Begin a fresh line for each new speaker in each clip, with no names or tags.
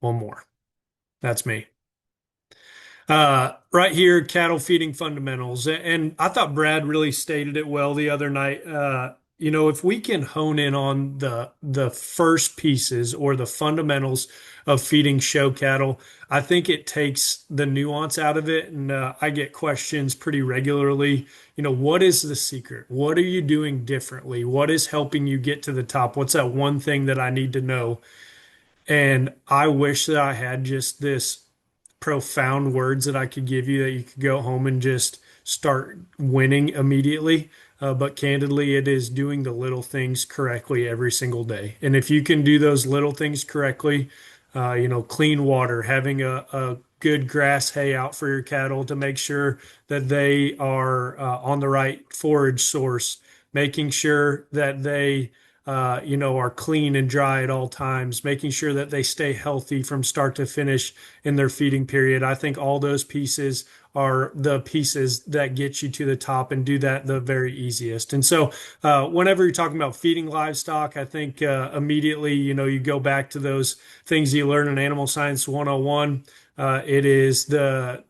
One more. That's me. Right here, cattle feeding fundamentals. And I thought Brad really stated it well the other night. If we can hone in on the first pieces or the fundamentals of feeding show cattle, I think it takes the nuance out of it. And I get questions pretty regularly. What is the secret? What are you doing differently? What is helping you get to the top? What's that one thing that I need to know? And I wish that I had just this profound words that I could give you that you could go home and just start winning immediately. But candidly, it is doing the little things correctly every single day. And if you can do those little things correctly, clean water, having a good grass hay out for your cattle to make sure that they are on the right forage source, making sure that they are clean and dry at all times, making sure that they stay healthy from start to finish in their feeding period. I think all those pieces are the pieces that get you to the top and do that the very easiest. And so, whenever you're talking about feeding livestock, I think immediately, you go back to those things you learn in Animal Science 101. It is that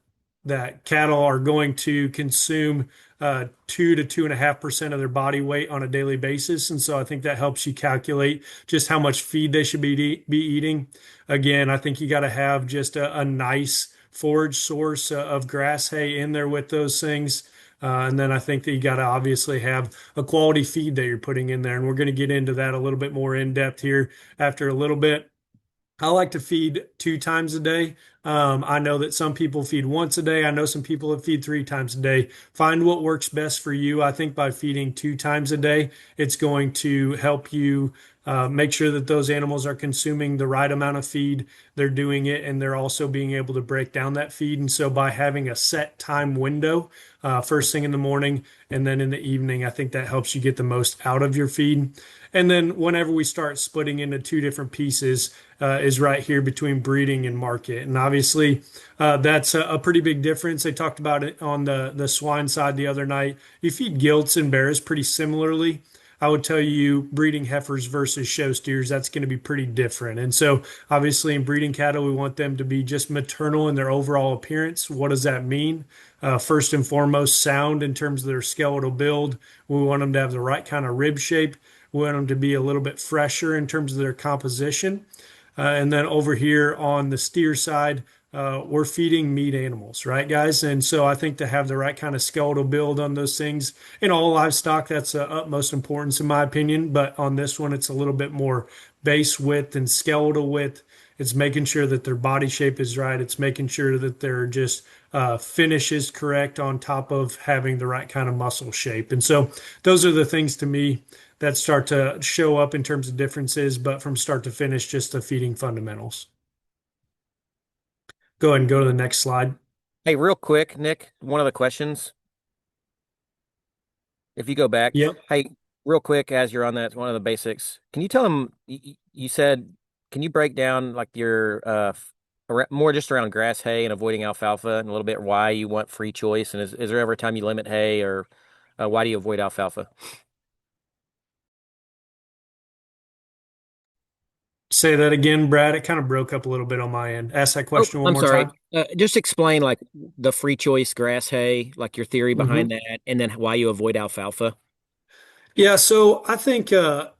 cattle are going to consume 2 to 2.5% of their body weight on a daily basis. And so I think that helps you calculate just how much feed they should be eating. Again, I think you got to have just a nice forage source of grass hay in there with those things. And then I think that you got to obviously have a quality feed that you're putting in there. And we're going to get into that a little bit more in depth here after a little bit. I like to feed 2 times a day. I know that some people feed once a day. I know some people that feed 3 times a day. Find what works best for you. I think by feeding 2 times a day, it's going to help you make sure that those animals are consuming the right amount of feed. They're doing it, and they're also being able to break down that feed. And so by having a set time window, first thing in the morning and then in the evening, I think that helps you get the most out of your feed. And then whenever we start splitting into 2 different pieces, is right here between breeding and market. And obviously, that's a pretty big difference. They talked about it on the swine side the other night. You feed gilts and bears pretty similarly. I would tell you breeding heifers versus show steers, that's going to be pretty different. And so, obviously, in breeding cattle, we want them to be just maternal in their overall appearance. What does that mean? First and foremost, sound in terms of their skeletal build. We want them to have the right kind of rib shape. We want them to be a little bit fresher in terms of their composition. And then over here on the steer side, we're feeding meat animals, right, guys? And so I think to have the right kind of skeletal build on those things in all livestock, that's utmost importance in my opinion. But on this one, it's a little bit more base width and skeletal width. It's making sure that their body shape is right. It's making sure that their just finish is correct on top of having the right kind of muscle shape. And so those are the things to me that start to show up in terms of differences, but from start to finish, just the feeding fundamentals. Go ahead and go to the next slide.
Hey, real quick, Nick, one of the questions, if you go back,
Yep.
hey, real quick, as you're on that, one of the basics, can you tell them, you said, can you break down like your, more just around grass hay and avoiding alfalfa and a little bit why you want free choice? And is there ever a time you limit hay or why do you avoid alfalfa?
Say that again, Brad. It kind of broke up a little bit on my end. Ask that
Oh,
question one
I'm
more
sorry.
time.
Just explain like the free choice grass hay, like your theory behind
Mhm.
that, and then why you avoid alfalfa.
Yeah, so I think I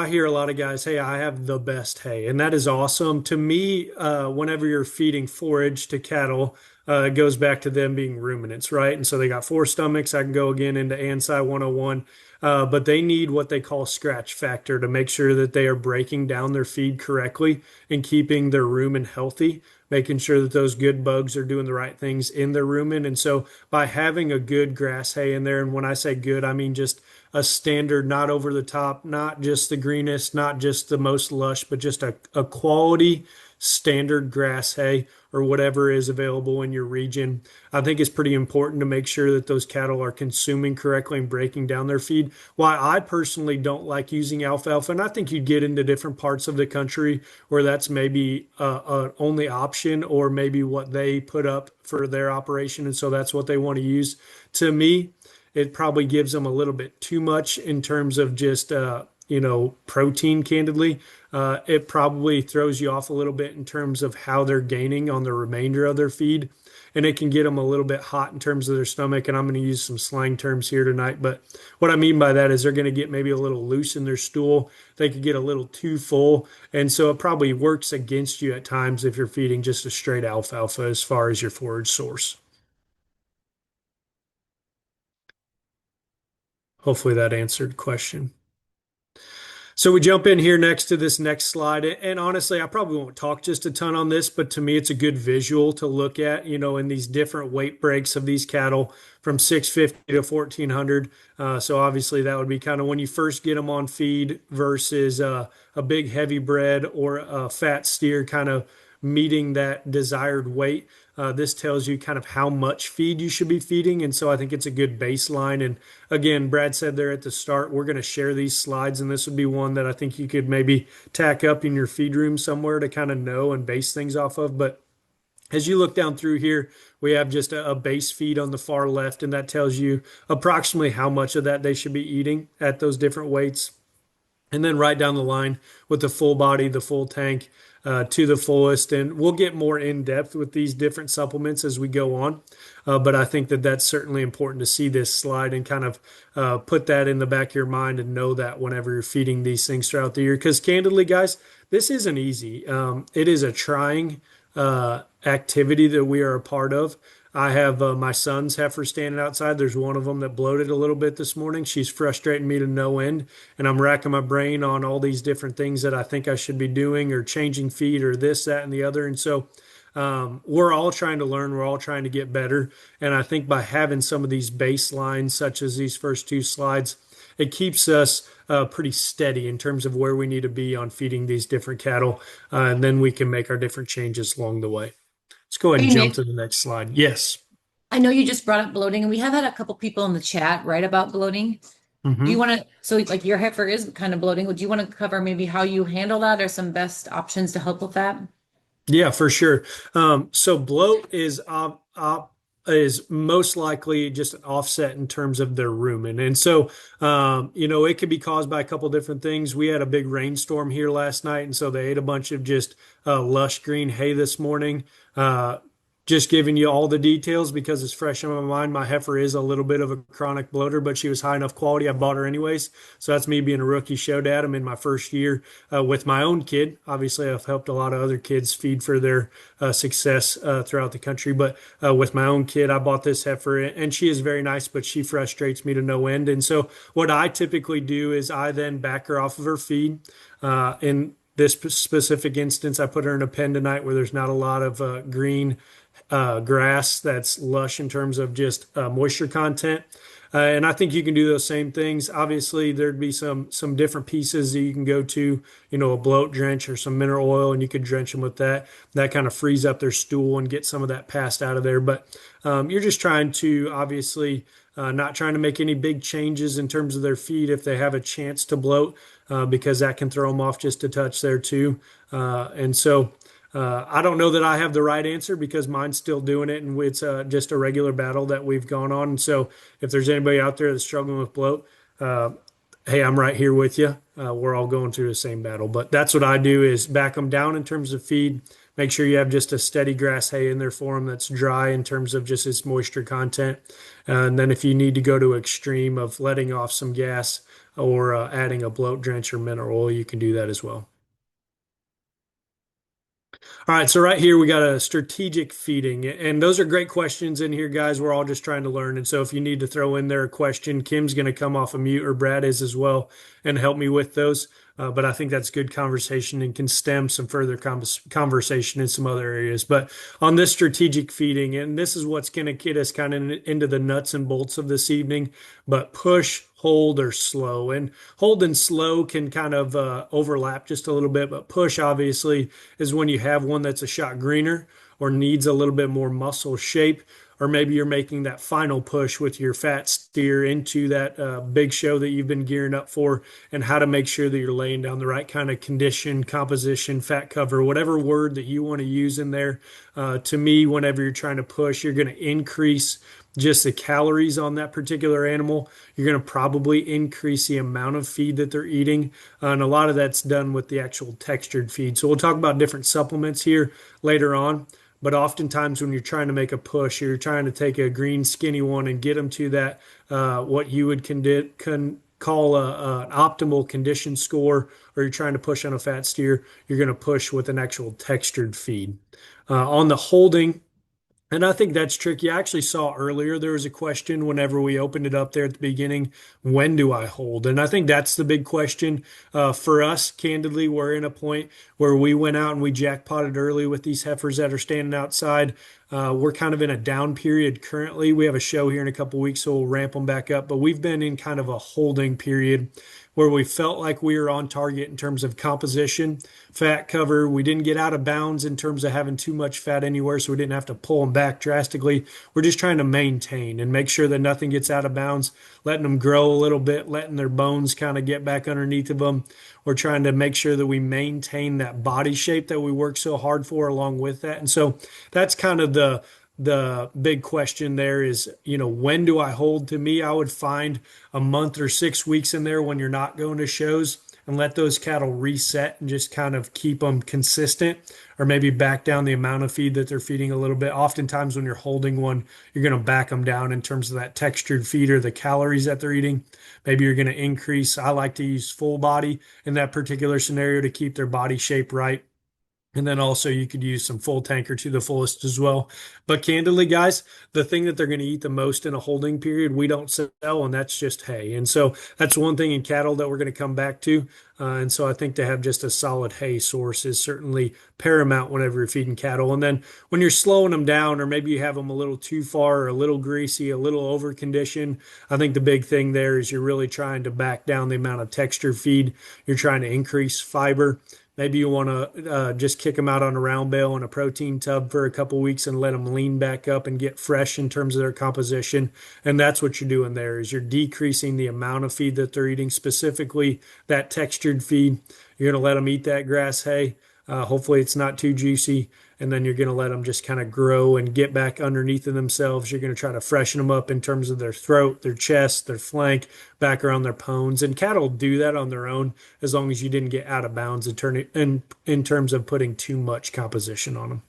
hear a lot of guys, hey, I have the best hay, and that is awesome. To me, whenever you're feeding forage to cattle, it goes back to them being ruminants, right? And so they got 4 stomachs. I can go again into ANSI 101, but they need what they call scratch factor to make sure that they are breaking down their feed correctly and keeping their rumen healthy, making sure that those good bugs are doing the right things in their rumen. And so by having a good grass hay in there, and when I say good, I mean just a standard, not over the top, not just the greenest, not just the most lush, but just a quality standard grass hay or whatever is available in your region. I think it's pretty important to make sure that those cattle are consuming correctly and breaking down their feed. Why I personally don't like using alfalfa, and I think you get into different parts of the country where that's maybe a only option or maybe what they put up for their operation, and so that's what they want to use. To me, it probably gives them a little bit too much in terms of just protein, candidly. It probably throws you off a little bit in terms of how they're gaining on the remainder of their feed. And it can get them a little bit hot in terms of their stomach. And I'm going to use some slang terms here tonight. But what I mean by that is they're going to get maybe a little loose in their stool. They could get a little too full. And so it probably works against you at times if you're feeding just a straight alfalfa as far as your forage source. Hopefully that answered the question. So we jump in here next to this next slide. And honestly, I probably won't talk just a ton on this, but to me, it's a good visual to look at, in these different weight breaks of these cattle from 650 to 1400. So obviously that would be kind of when you first get them on feed versus a big heavy bred or a fat steer kind of meeting that desired weight. This tells you kind of how much feed you should be feeding. And so I think it's a good baseline. And again, Brad said there at the start, we're going to share these slides, and this would be one that I think you could maybe tack up in your feed room somewhere to kind of know and base things off of. But as you look down through here, we have just a base feed on the far left, and that tells you approximately how much of that they should be eating at those different weights. And then right down the line with the full body, the full tank to the fullest. And we'll get more in depth with these different supplements as we go on. But I think that that's certainly important to see this slide and kind of put that in the back of your mind and know that whenever you're feeding these things throughout the year. Because candidly, guys, this isn't easy. It is a trying activity that we are a part of. I have my son's heifer standing outside. There's one of them that bloated a little bit this morning. She's frustrating me to no end. And I'm racking my brain on all these different things that I think I should be doing or changing feed or this, that, and the other. And so we're all trying to learn. We're all trying to get better. And I think by having some of these baselines, such as these first two slides, it keeps us pretty steady in terms of where we need to be on feeding these different cattle. And then we can make our different changes along the way. Let's go ahead and
Hey
jump
Nick,
to the next slide. Yes.
I know you just brought up bloating, and we have had a couple people in the chat write about bloating. Do you
hmm
want to, so like your heifer is kind of bloating. Would you want to cover maybe how you handle that or some best options to help with that?
Yeah, for sure. So bloat is most likely just an offset in terms of their rumen. And so, it could be caused by a couple different things. We had a big rainstorm here last night, and so they ate a bunch of just lush green hay this morning. Just giving you all the details because it's fresh in my mind. My heifer is a little bit of a chronic bloater, but she was high enough quality. I bought her anyways. So that's me being a rookie show dad. I'm in my first year with my own kid. Obviously, I've helped a lot of other kids feed for their success throughout the country. But with my own kid, I bought this heifer, and she is very nice, but she frustrates me to no end. And so what I typically do is I then back her off of her feed. In this specific instance, I put her in a pen tonight where there's not a lot of green grass that's lush in terms of just moisture content. And I think you can do those same things. Obviously, there'd be some different pieces that you can go to, a bloat drench or some mineral oil, and you could drench them with that. That kind of frees up their stool and get some of that passed out of there. But you're just trying to obviously not trying to make any big changes in terms of their feed if they have a chance to bloat, because that can throw them off just a touch there too. And so I don't know that I have the right answer because mine's still doing it, and it's just a regular battle that we've gone on. And so, if there's anybody out there that's struggling with bloat, uh, hey, I'm right here with you. We're all going through the same battle. But that's what I do is back them down in terms of feed. Make sure you have just a steady grass hay in there for them that's dry in terms of just its moisture content. And then if you need to go to extreme of letting off some gas or adding a bloat drench or mineral oil, you can do that as well. All right, so right here we got a strategic feeding, and those are great questions in here, guys. We're all just trying to learn, and so if you need to throw in there a question, Kim's going to come off a mute, or Brad is as well, and help me with those. But I think that's good conversation and can stem some further conversation in some other areas. But on this strategic feeding, and this is what's going to get us kind of into the nuts and bolts of this evening, but push, hold, or slow. And hold and slow can kind of overlap just a little bit, but push obviously is when you have one that's a shot greener or needs a little bit more muscle shape, or maybe you're making that final push with your fat steer into that big show that you've been gearing up for, and how to make sure that you're laying down the right kind of condition, composition, fat cover, whatever word that you want to use in there. To me, whenever you're trying to push, you're going to increase just the calories on that particular animal. You're going to probably increase the amount of feed that they're eating. And a lot of that's done with the actual textured feed. So we'll talk about different supplements here later on. But oftentimes, when you're trying to make a push, you're trying to take a green, skinny one and get them to that, what you would call an optimal condition score, or you're trying to push on a fat steer, you're going to push with an actual textured feed. On the holding, and I think that's tricky. I actually saw earlier there was a question whenever we opened it up there at the beginning, when do I hold? And I think that's the big question. For us, candidly, we're in a point where we went out and we jackpotted early with these heifers that are standing outside. We're kind of in a down period currently. We have a show here in a couple weeks, so we'll ramp them back up. But we've been in kind of a holding period where we felt like we were on target in terms of composition, fat cover. We didn't get out of bounds in terms of having too much fat anywhere, so we didn't have to pull them back drastically. We're just trying to maintain and make sure that nothing gets out of bounds, letting them grow a little bit, letting their bones kind of get back underneath of them. We're trying to make sure that we maintain that body shape that we work so hard for along with that. And so that's kind of the big question there is, when do I hold? To me, I would find a month or 6 weeks in there when you're not going to shows, and let those cattle reset and just kind of keep them consistent, or maybe back down the amount of feed that they're feeding a little bit. Oftentimes when you're holding one, you're going to back them down in terms of that textured feed or the calories that they're eating. Maybe you're going to increase. I like to use full body in that particular scenario to keep their body shape right. And then also you could use some full tanker to the fullest as well. But candidly, guys, the thing that they're going to eat the most in a holding period, we don't sell, and that's just hay. And so that's one thing in cattle that we're going to come back to. And so I think to have just a solid hay source is certainly paramount whenever you're feeding cattle. And then when you're slowing them down, or maybe you have them a little too far, or a little greasy, a little over conditioned, I think the big thing there is you're really trying to back down the amount of texture feed. You're trying to increase fiber. Maybe you want to just kick them out on a round bale in a protein tub for a couple weeks and let them lean back up and get fresh in terms of their composition. And that's what you're doing there, is you're decreasing the amount of feed that they're eating, specifically that textured feed. You're going to let them eat that grass hay. Hopefully it's not too juicy. And then you're going to let them just kind of grow and get back underneath of themselves. You're going to try to freshen them up in terms of their throat, their chest, their flank, back around their pones. And cattle do that on their own as long as you didn't get out of bounds in terms of putting too much composition on them.